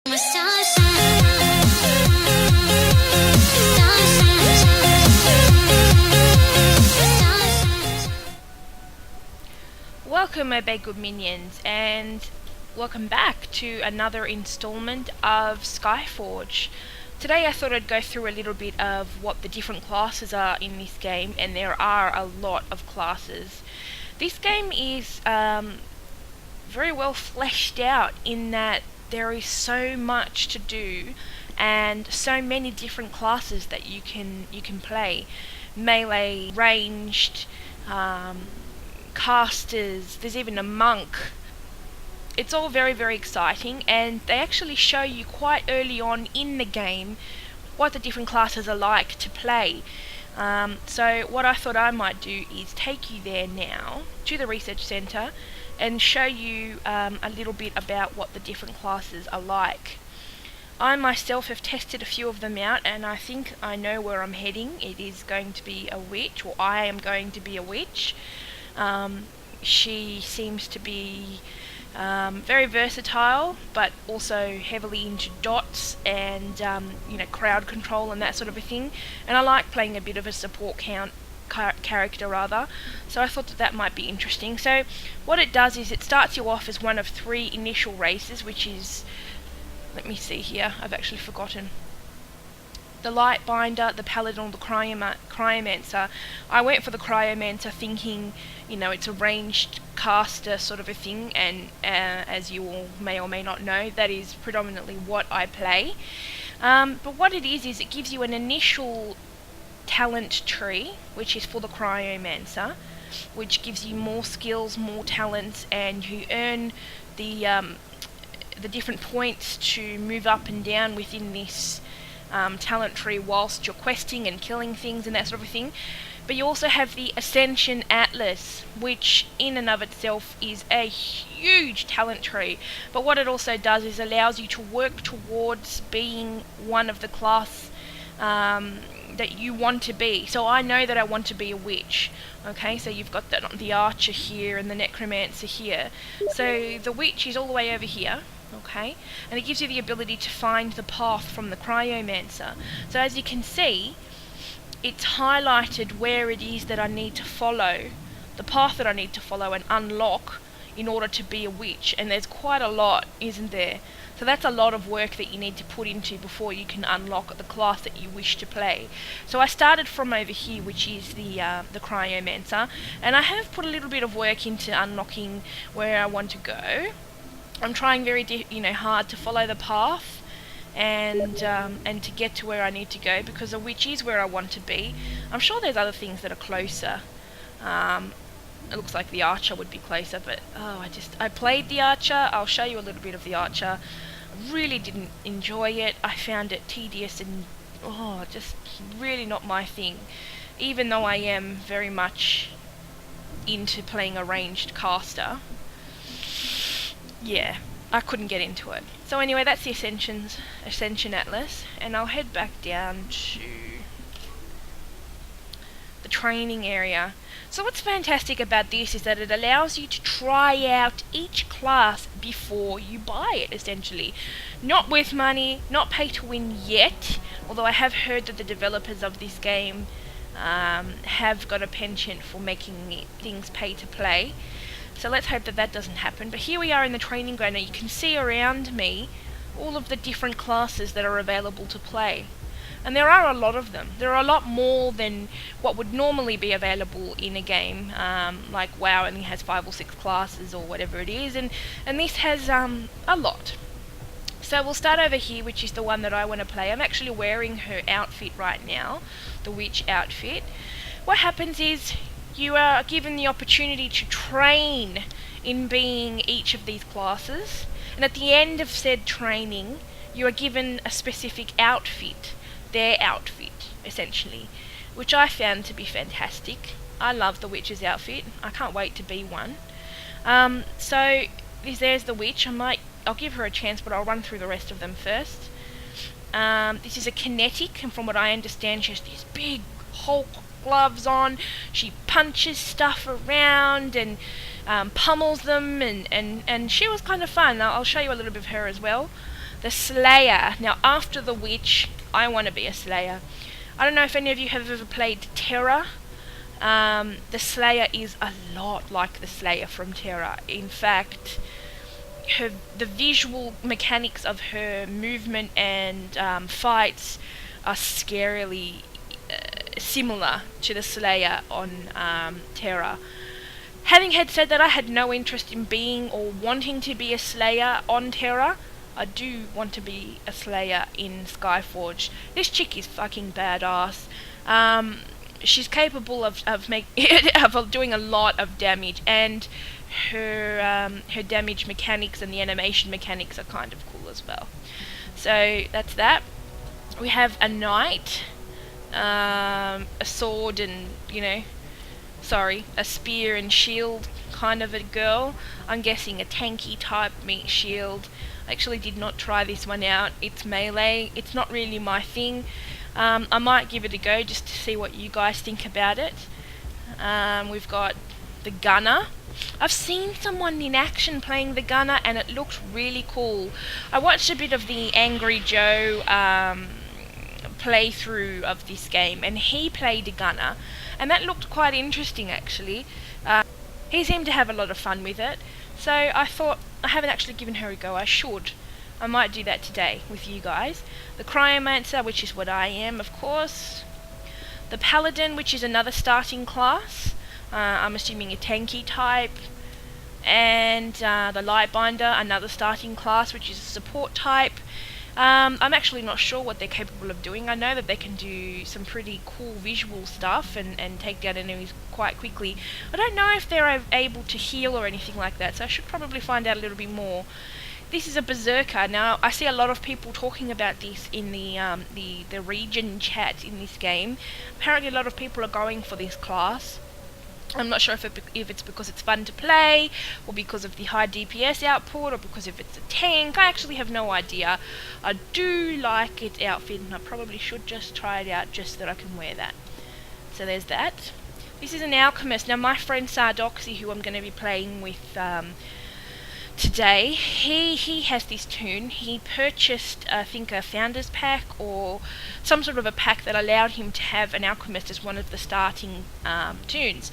Welcome, my big good minions, and welcome back to another installment of SkyForge. Today I thought I'd go through a little bit of what the different classes are in this game, and there are a lot of classes. This game is very well fleshed out in that there is so much to do and so many different classes that you can play. Melee, ranged, casters, there's even a monk. It's all very, very exciting, and they actually show you quite early on in the game what the different classes are like to play. So what I thought I might do is take you there now to the research centre and show you a little bit about what the different classes are like. I myself have tested a few of them out, and I think I know where I'm heading. It is going to be a witch, or I am going to be a witch. She seems to be very versatile, but also heavily into dots and crowd control and that sort of a thing. And I like playing a bit of a support character rather, so I thought that might be interesting. So what it does is it starts you off as one of 3 initial races, which is, let me see here, I've actually forgotten. The Lightbinder, the Paladin, the Cryomancer. I went for the Cryomancer thinking, it's a ranged caster sort of a thing, and as you all may or may not know, that is predominantly what I play. But what it is it gives you an initial talent tree, which is for the Cryomancer, which gives you more skills, more talents, and you earn the different points to move up and down within this talent tree whilst you're questing and killing things and that sort of thing. But you also have the Ascension Atlas, which in and of itself is a huge talent tree. But what it also does is allows you to work towards being one of the class that you want to be. So I know that I want to be a witch. Okay, so you've got the archer here and the necromancer here. So the witch is all the way over here. Okay, and it gives you the ability to find the path from the Cryomancer. So as you can see, it's highlighted where it is that I need to follow, the path that I need to follow and unlock in order to be a witch. And there's quite a lot, isn't there? So that's a lot of work that you need to put into before you can unlock the class that you wish to play. So I started from over here, which is the Cryomancer, and I have put a little bit of work into unlocking where I want to go. I'm trying very hard to follow the path and to get to where I need to go, because a witch is where I want to be. I'm sure there's other things that are closer. It looks like the archer would be closer, but I played the archer. I'll show you a little bit of the archer. I really didn't enjoy it. I found it tedious and just really not my thing, even though I am very much into playing a ranged caster. Yeah, I couldn't get into it. So anyway, that's the Ascension Atlas, and I'll head back down to the training area. So what's fantastic about this is that it allows you to try out each class before you buy it, essentially. Not with money, not pay to win yet, although I have heard that the developers of this game have got a penchant for making things pay to play. So let's hope that doesn't happen. But here we are in the training ground. Now you can see around me all of the different classes that are available to play. And there are a lot of them. There are a lot more than what would normally be available in a game. Like WoW only has 5 or 6 classes or whatever it is. And this has a lot. So we'll start over here, which is the one that I want to play. I'm actually wearing her outfit right now, the witch outfit. What happens is you are given the opportunity to train in being each of these classes, and at the end of said training you are given a specific outfit, their outfit essentially, which I found to be fantastic. I love the witch's outfit. I can't wait to be one. So there's the witch. I'll give her a chance, but I'll run through the rest of them first. This is a kinetic, and from what I understand she has these big Hulk gloves on. She punches stuff around and pummels them, and she was kind of fun. I'll show you a little bit of her as well. the Slayer. Now, after the Witch, I want to be a Slayer. I don't know if any of you have ever played Terra. The Slayer is a lot like the Slayer from Terra. In fact, the visual mechanics of her movement and fights are scarily similar to the Slayer on Terra. Having said that, I had no interest in being or wanting to be a Slayer on Terra. I do want to be a Slayer in SkyForge. This chick is fucking badass. She's capable of doing a lot of damage, and her damage mechanics and the animation mechanics are kind of cool as well. So that's that. We have a knight, a sword and, a spear and shield kind of a girl. I'm guessing a tanky type meat shield. I actually did not try this one out. It's melee. It's not really my thing. I might give it a go just to see what you guys think about it. We've got the gunner. I've seen someone in action playing the gunner and it looked really cool. I watched a bit of the Angry Joe playthrough of this game, and he played a gunner, and that looked quite interesting actually. He seemed to have a lot of fun with it, so I thought, I haven't actually given her a go. I might do that today with you guys. The Cryomancer, which is what I am, of course. The Paladin, which is another starting class. I'm assuming a tanky type. And the Lightbinder, another starting class, which is a support type. I'm actually not sure what they're capable of doing. I know that they can do some pretty cool visual stuff and take down enemies quite quickly. I don't know if they're able to heal or anything like that, so I should probably find out a little bit more. This is a Berserker. Now, I see a lot of people talking about this in the region chat in this game. Apparently a lot of people are going for this class. I'm not sure if it's because it's fun to play, or because of the high DPS output, or because if it's a tank. I actually have no idea. I do like its outfit, and I probably should just try it out just so that I can wear that. So there's that. This is an Alchemist. Now, my friend Sardoxy, who I'm going to be playing with today, he has this toon. He purchased, I think, a Founder's Pack, or some sort of a pack that allowed him to have an Alchemist as one of the starting toons.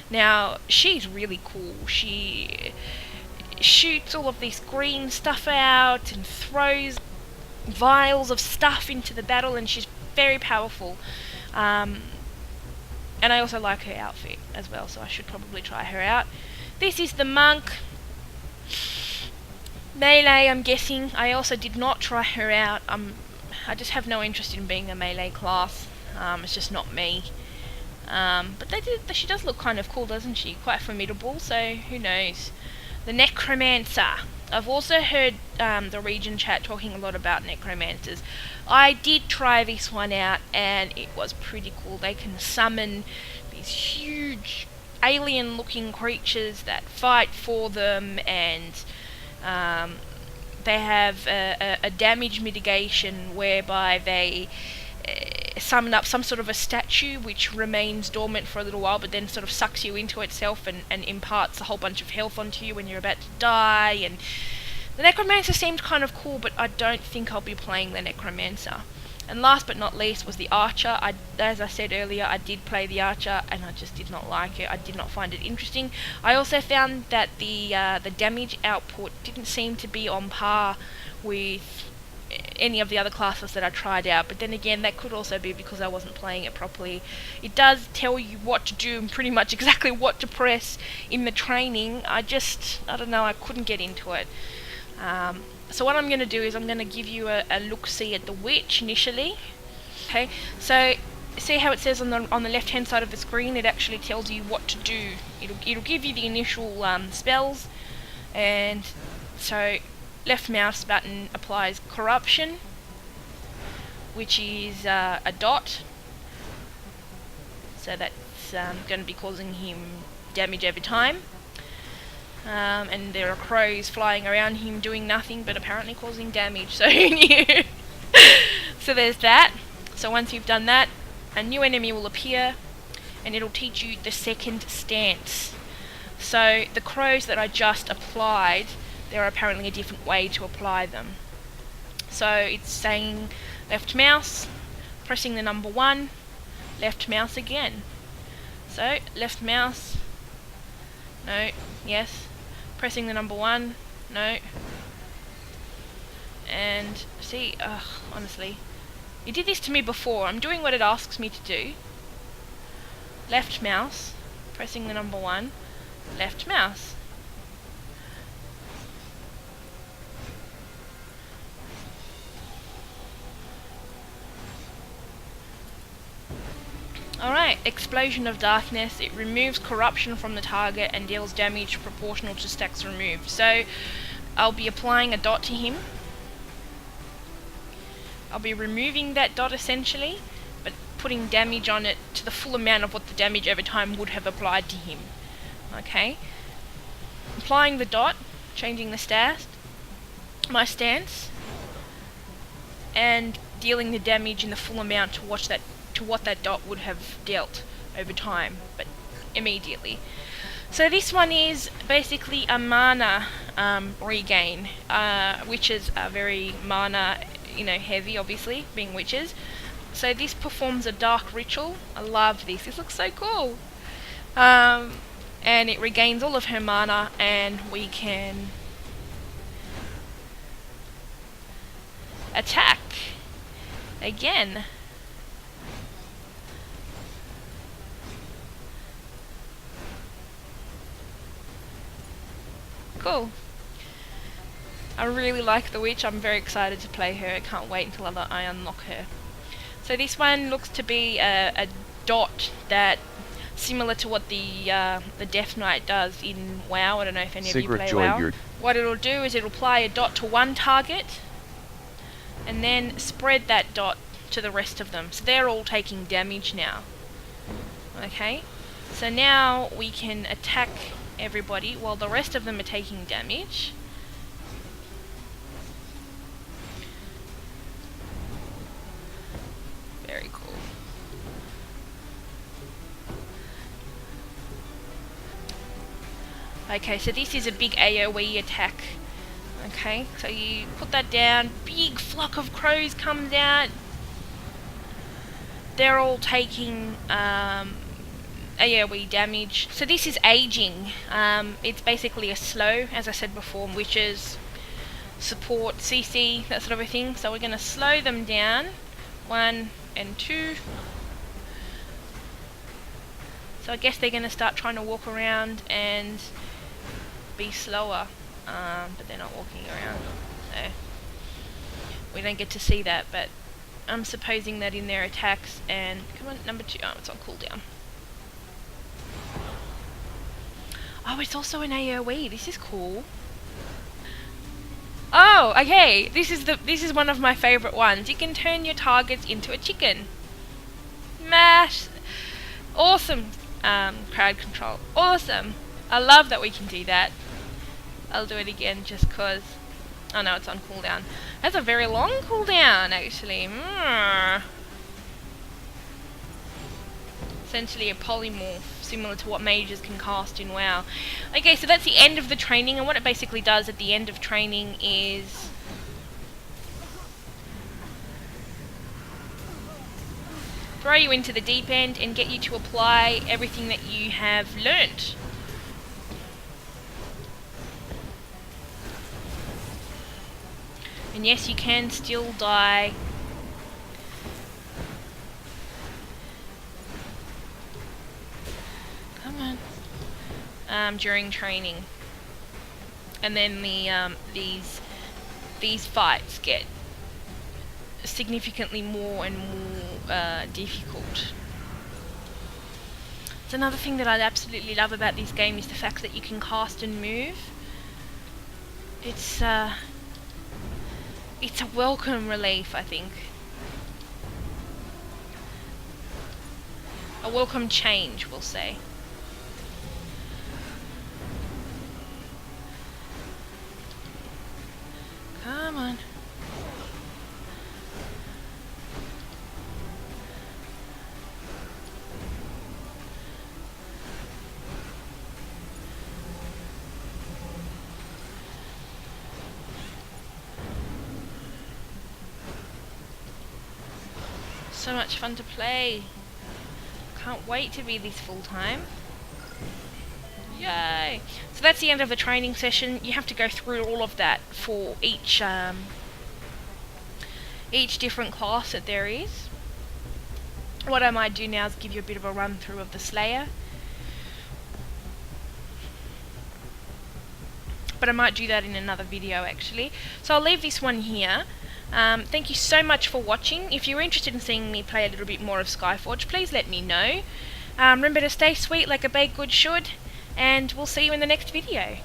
Now, she's really cool. She shoots all of this green stuff out and throws vials of stuff into the battle, and she's very powerful. And I also like her outfit as well, so I should probably try her out. This is the Monk. Melee, I'm guessing. I also did not try her out. I just have no interest in being a melee class. It's just not me. But she does look kind of cool, doesn't she? Quite formidable, so who knows. The Necromancer. I've also heard the region chat talking a lot about Necromancers. I did try this one out, and it was pretty cool. They can summon these huge alien-looking creatures that fight for them, and they have a damage mitigation whereby they summon up some sort of a statue which remains dormant for a little while, but then sort of sucks you into itself and imparts a whole bunch of health onto you when you're about to die. And the Necromancer seemed kind of cool, but I don't think I'll be playing the Necromancer. And last but not least was the Archer. As I said earlier, I did play the Archer, and I just did not like it. I did not find it interesting. I also found that the damage output didn't seem to be on par with any of the other classes that I tried out, but then again, that could also be because I wasn't playing it properly. It does tell you what to do and pretty much exactly what to press in the training. I don't know, I couldn't get into it. So what I'm going to do is I'm going to give you a look-see at the Witch initially. Okay, so see how it says on the left-hand side of the screen, it actually tells you what to do. It'll give you the initial spells, and so left mouse button applies corruption, which is a dot, so that's going to be causing him damage every time. And there are crows flying around him doing nothing but apparently causing damage, so who knew? So there's that. So once you've done that, a new enemy will appear, and it'll teach you the second stance. So the crows that I just applied, there are apparently a different way to apply them. So it's saying left mouse, pressing the number 1, left mouse again. So left mouse, no, yes, pressing the number 1, no, and see, honestly, it did this to me before. I'm doing what it asks me to do. Left mouse, pressing the number 1, left mouse. Alright, Explosion of Darkness. It removes corruption from the target and deals damage proportional to stacks removed. So, I'll be applying a dot to him. I'll be removing that dot essentially, but putting damage on it to the full amount of what the damage over time would have applied to him. Okay? Applying the dot, changing the stance, my stance, and dealing the damage in the full amount to what that dot would have dealt over time, but immediately. So this one is basically a mana regain. Witches are very mana, heavy, obviously, being witches. So this performs a dark ritual. I love this. This looks so cool. And it regains all of her mana, and we can attack again. Cool. I really like the witch. I'm very excited to play her. I can't wait until I unlock her. So this one looks to be a dot that, similar to what the Death Knight does in WoW. I don't know if any of you play WoW. What it'll do is it'll apply a dot to one target and then spread that dot to the rest of them. So they're all taking damage now. Okay? So now we can attack everybody while the rest of them are taking damage. Very cool. Okay, so this is a big AoE attack. Okay, so you put that down, big flock of crows comes out. They're all taking AoE damage. So this is aging. It's basically a slow, as I said before, witches, support, CC, that sort of a thing. So we're going to slow them down. 1 and 2. So I guess they're going to start trying to walk around and be slower. But they're not walking around. So we don't get to see that, but I'm supposing that in their attacks. And come on, number 2. Oh, it's on cooldown. Oh, it's also an AoE. This is cool. Oh, okay. This is one of my favorite ones. You can turn your targets into a chicken. Mash. Awesome. Crowd control. Awesome. I love that we can do that. I'll do it again just cause. Oh no, it's on cooldown. That's a very long cooldown, actually. Essentially a polymorph, similar to what mages can cast in WoW. Okay, so that's the end of the training, and what it basically does at the end of training is throw you into the deep end and get you to apply everything that you have learnt. And yes, you can still die. Come on. During training. And then the these fights get significantly more and more difficult. It's another thing that I absolutely love about this game is the fact that you can cast and move. It's a welcome relief, I think. A welcome change, we'll say. Come on. so much fun to play. Can't wait to be this full time. Yay! So that's the end of the training session. You have to go through all of that for each different class that there is. What I might do now is give you a bit of a run through of the Slayer. But I might do that in another video actually. So I'll leave this one here. Thank you so much for watching. If you're interested in seeing me play a little bit more of SkyForge, please let me know. Remember to stay sweet like a baked good should, and we'll see you in the next video.